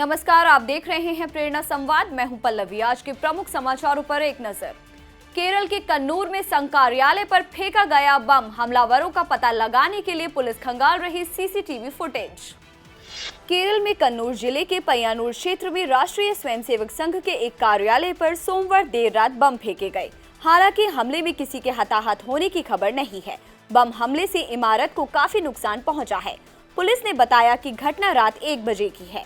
नमस्कार, आप देख रहे हैं प्रेरणा संवाद। मैं हूं पल्लवी। आज के प्रमुख समाचारों पर एक नजर। केरल के कन्नूर में संघ कार्यालय पर फेंका गया बम, हमलावरों का पता लगाने के लिए पुलिस खंगाल रही सीसीटीवी फुटेज। केरल में कन्नूर जिले के पय्यानूर क्षेत्र में राष्ट्रीय स्वयंसेवक संघ के एक कार्यालय पर सोमवार देर रात बम फेंके गए। हालांकि हमले में किसी के हताहत होने की खबर नहीं है। बम हमले से इमारत को काफी नुकसान पहुंचा है। पुलिस ने बताया कि घटना रात 1 बजे की है।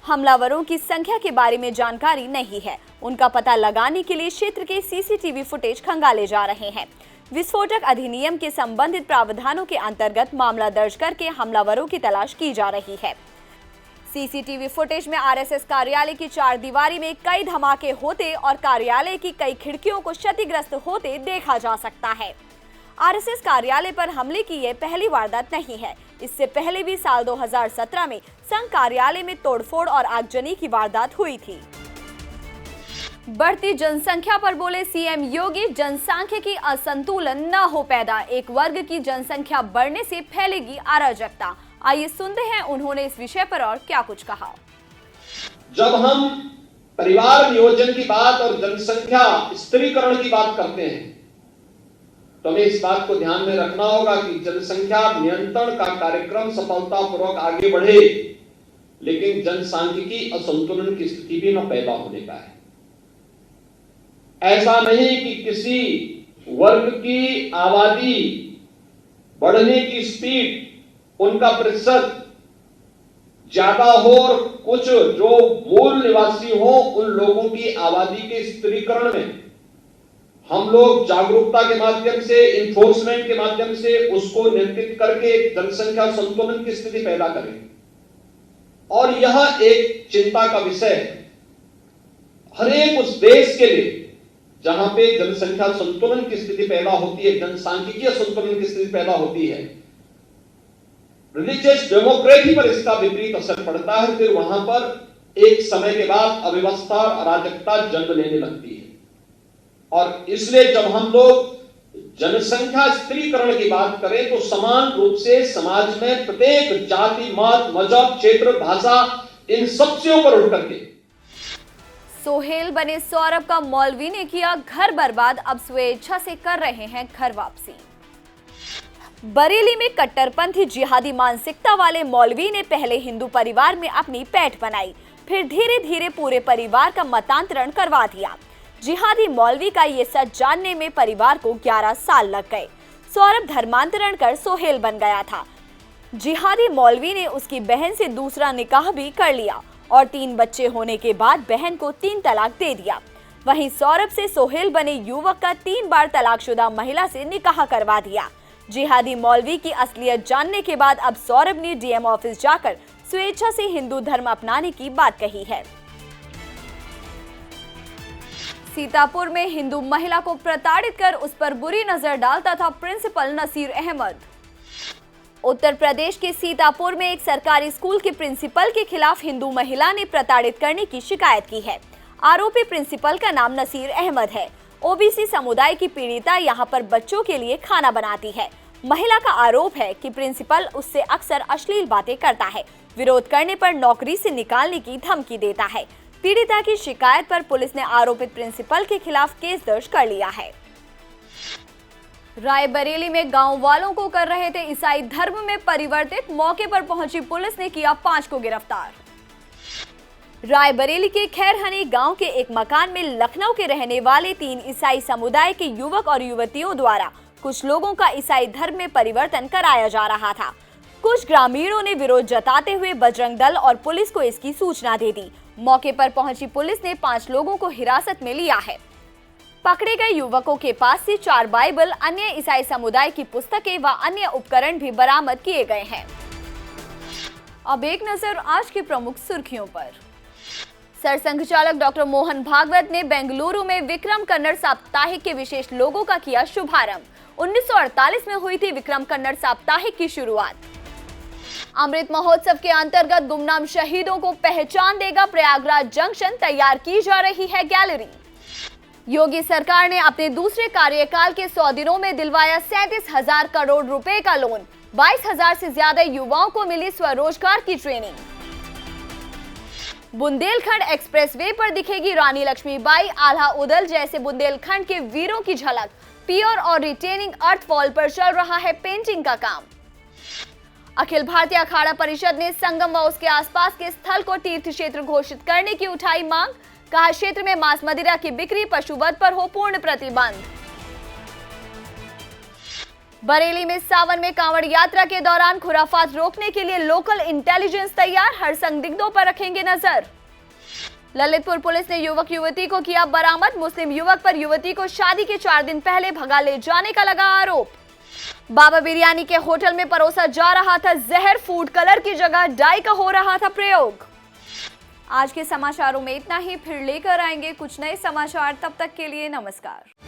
हमलावरों की संख्या के बारे में जानकारी नहीं है। उनका पता लगाने के लिए क्षेत्र के सीसीटीवी फुटेज खंगाले जा रहे हैं। विस्फोटक अधिनियम के संबंधित प्रावधानों के अंतर्गत मामला दर्ज करके हमलावरों की तलाश की जा रही है। सीसीटीवी फुटेज में आरएसएस कार्यालय की 4 दीवारी में कई धमाके होते और कार्यालय की कई खिड़कियों को क्षतिग्रस्त होते देखा जा सकता है। आरएसएस कार्यालय पर हमले की यह पहली वारदात नहीं है। इससे पहले भी साल 2017 में संघ कार्यालय में तोड़फोड़ और आगजनी की वारदात हुई थी। बढ़ती जनसंख्या पर बोले सीएम योगी, जनसांख्यिकी असंतुलन न हो पैदा, एक वर्ग की जनसंख्या बढ़ने से फैलेगी अराजकता। आइए सुनते हैं उन्होंने इस विषय पर और क्या कुछ कहा। जब हम परिवार नियोजन की बात और जनसंख्या स्त्रीकरण की बात करते हैं तो हमें इस बात को ध्यान में रखना होगा कि जनसंख्या नियंत्रण का कार्यक्रम सफलतापूर्वक आगे बढ़े, लेकिन जनसांख्यिकी असंतुलन की स्थिति भी न पैदा होने पाए। ऐसा नहीं कि किसी वर्ग की आबादी बढ़ने की स्पीड, उनका प्रतिशत ज्यादा हो और कुछ जो मूल निवासी हो उन लोगों की आबादी के स्त्रीकरण में हम लोग जागरूकता के माध्यम से, इन्फोर्समेंट के माध्यम से उसको नियंत्रित करके जनसंख्या संतुलन की स्थिति पैदा करें। और यह एक चिंता का विषय है हर एक उस देश के लिए जहां पे जनसंख्या संतुलन की स्थिति पैदा होती है, जनसांख्यिकीय संतुलन की स्थिति पैदा होती है। रिलीजियस डेमोक्रेसी पर इसका विपरीत असर पड़ता है। फिर वहां पर एक समय के बाद अव्यवस्था और अराजकता जन्म लेने लगती है। और इसलिए जब हम लोग जनसंख्या स्त्रीकरण की बात करें तो समान रूप से समाज में प्रत्येक जाति, मत, मजहब, क्षेत्र, भाषा, इन सब से ऊपर उठ करके सोहेल बने सौरभ का मौलवी ने किया घर बर्बाद, अब स्वेच्छा से कर रहे हैं घर वापसी। बरेली में कट्टरपंथी जिहादी मानसिकता वाले मौलवी ने पहले हिंदू परिवार में अपनी पैठ बनाई, फिर धीरे धीरे पूरे परिवार का मतांतरण करवा दिया। जिहादी मौलवी का ये सच जानने में परिवार को 11 साल लग गए। सौरभ धर्मांतरण कर सोहेल बन गया था। जिहादी मौलवी ने उसकी बहन से दूसरा निकाह भी कर लिया और 3 बच्चे होने के बाद बहन को 3 तलाक दे दिया। वहीं सौरभ से सोहेल बने युवक का 3 बार तलाकशुदा महिला से निकाह करवा दिया। जिहादी मौलवी की असलियत जानने के बाद अब सौरभ ने डीएम ऑफिस जाकर स्वेच्छा से हिंदू धर्म अपनाने की बात कही है। सीतापुर में हिंदू महिला को प्रताड़ित कर उस पर बुरी नजर डालता था प्रिंसिपल नसीर अहमद। उत्तर प्रदेश के सीतापुर में एक सरकारी स्कूल के प्रिंसिपल के खिलाफ हिंदू महिला ने प्रताड़ित करने की शिकायत की है। आरोपी प्रिंसिपल का नाम नसीर अहमद है। ओबीसी समुदाय की पीड़िता यहां पर बच्चों के लिए खाना बनाती है। महिला का आरोप है कि प्रिंसिपल उससे अक्सर अश्लील बातें करता है, विरोध करने पर नौकरी से निकालने की धमकी देता है। पीड़िता की शिकायत पर पुलिस ने आरोपित प्रिंसिपल के खिलाफ केस दर्ज कर लिया है। रायबरेली में गांव वालों को कर रहे थे ईसाई धर्म में परिवर्तित, मौके पर पहुंची पुलिस ने किया 5 को गिरफ्तार। रायबरेली के खैरहनी गांव के एक मकान में लखनऊ के रहने वाले 3 ईसाई समुदाय के युवक और युवतियों द्वारा कुछ लोगों का ईसाई धर्म में परिवर्तन कराया जा रहा था। कुछ ग्रामीणों ने विरोध जताते हुए बजरंग दल और पुलिस को इसकी सूचना दे दी। मौके पर पहुंची पुलिस ने 5 लोगों को हिरासत में लिया है। पकड़े गए युवकों के पास से 4 बाइबल, अन्य ईसाई समुदाय की पुस्तकें व अन्य उपकरण भी बरामद किए गए हैं। अब एक नजर आज की प्रमुख सुर्खियों पर। सरसंघ चालक डॉक्टर मोहन भागवत ने बेंगलुरु में विक्रम कन्नड़ साप्ताहिक के विशेष लोगों का किया शुभारंभ। 1948 में हुई थी विक्रम कन्नड़ साप्ताहिक की शुरुआत। अमृत महोत्सव के अंतर्गत गुमनाम शहीदों को पहचान देगा प्रयागराज जंक्शन, तैयार की जा रही है गैलरी। योगी सरकार ने अपने दूसरे कार्यकाल के 100 दिनों में दिलवाया 37,000 करोड़ रुपए का लोन। 22,000 से ज्यादा युवाओं को मिली स्वरोजगार की ट्रेनिंग। बुंदेलखंड एक्सप्रेसवे पर दिखेगी रानी लक्ष्मीबाई, आल्हा उदल जैसे बुंदेलखंड के वीरों की झलक। पियर और रिटेनिंग अर्थफॉल पर चल रहा है पेंटिंग का काम। अखिल भारतीय अखाड़ा परिषद ने संगम व उसके आसपास के स्थल को तीर्थ क्षेत्र घोषित करने की उठाई मांग। कहा, क्षेत्र में मांस मदिरा की बिक्री, पशुवध पर हो पूर्ण प्रतिबंध। बरेली में सावन में कांवड़ यात्रा के दौरान खुराफात रोकने के लिए लोकल इंटेलिजेंस तैयार, हर संदिग्धों पर रखेंगे नजर। ललितपुर पुलिस ने युवक युवती को किया बरामद। मुस्लिम युवक पर युवती को शादी के 4 दिन पहले भगा ले जाने का लगा आरोप। बाबा बिरयानी के होटल में परोसा जा रहा था जहर, फूड कलर की जगह डाई का हो रहा था प्रयोग। आज के समाचारों में इतना ही, फिर लेकर आएंगे कुछ नए समाचार। तब तक के लिए नमस्कार।